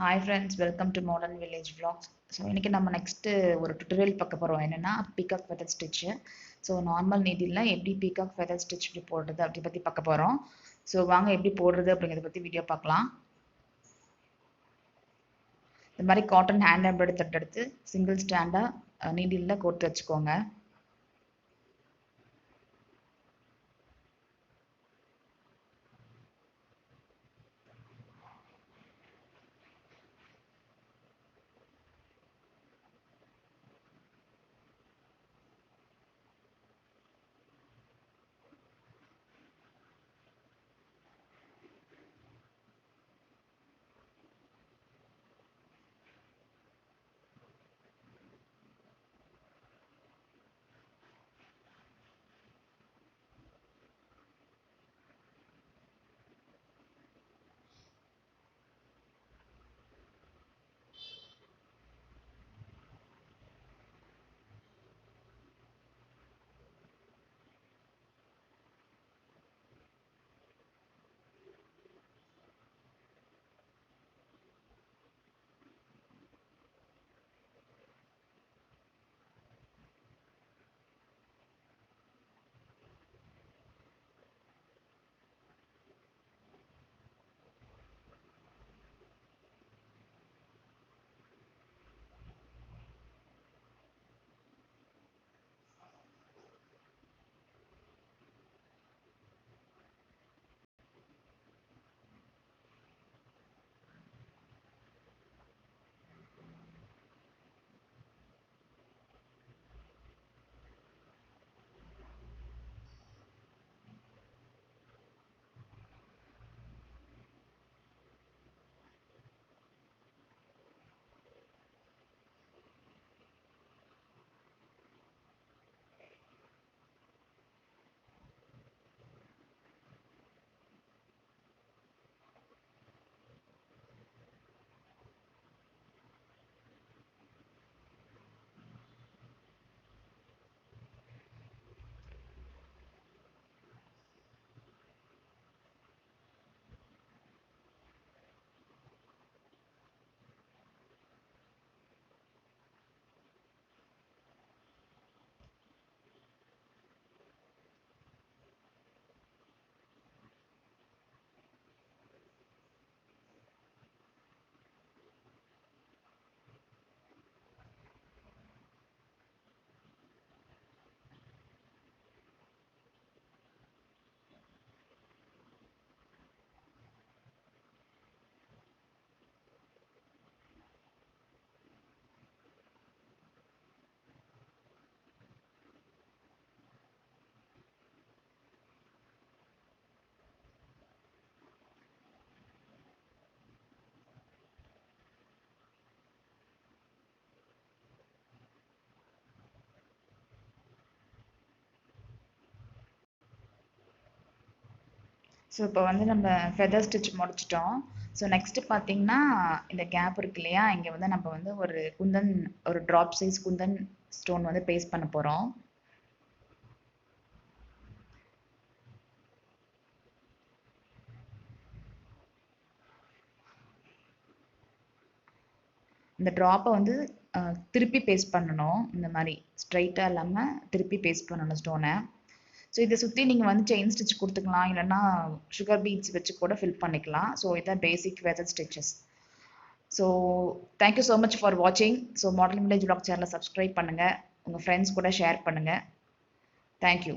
Hi friends, welcome to Modern Village Vlogs. So இன்னைக்கு நம்ம next ஒரு tutorial பார்க்க போறோம். என்னன்னா peacock feather stitch. So normal needle எப்படி peacock feather stitch இப்படி போடுறது அப்படி பத்தி பார்க்க போறோம். So வாங்க எப்படி போடுறது அப்படிங்கறத பத்தி வீடியோ பார்க்கலாம். இந்த மாதிரி காட்டன் ஹேண்ட் எம்ப்ராய்டரி த்ரெட் எடுத்து சிங்கிள் ஸ்டாண்டா நீடில்ல கோர்த்து வச்சுக்கோங்க. ஸோ இப்போ வந்து நம்ம ஃபெதர் ஸ்டிச் முடிச்சிட்டோம். ஸோ நெக்ஸ்ட் பார்த்தீங்கன்னா இந்த கேப் இருக்கு இல்லையா, இங்கே வந்து நம்ம வந்து ஒரு ட்ராப் சைஸ் குந்தன் ஸ்டோன் வந்து பேஸ்ட் பண்ண போகிறோம். இந்த ட்ராப்பை வந்து திருப்பி பேஸ்ட் பண்ணணும். இந்த மாதிரி ஸ்ட்ரைட்டாக இல்லாமல் திருப்பி பேஸ்ட் பண்ணணும் ஸ்டோனை. ஸோ இதை சுற்றி நீங்கள் வந்து செயின் ஸ்டிச் கொடுத்துக்கலாம், இல்லைன்னா சுகர் பீட்ஸ் வச்சு கூட ஃபில் பண்ணிக்கலாம். ஸோ இதான் basic feather stitches. So thank you so much for வாட்சிங். ஸோ மாடர்ன் வில்லேஜ் vlog சேனலை சப்ஸ்கிரைப் பண்ணுங்கள், உங்கள் ஃப்ரெண்ட்ஸ் கூட ஷேர் பண்ணுங்கள். தேங்க்யூ.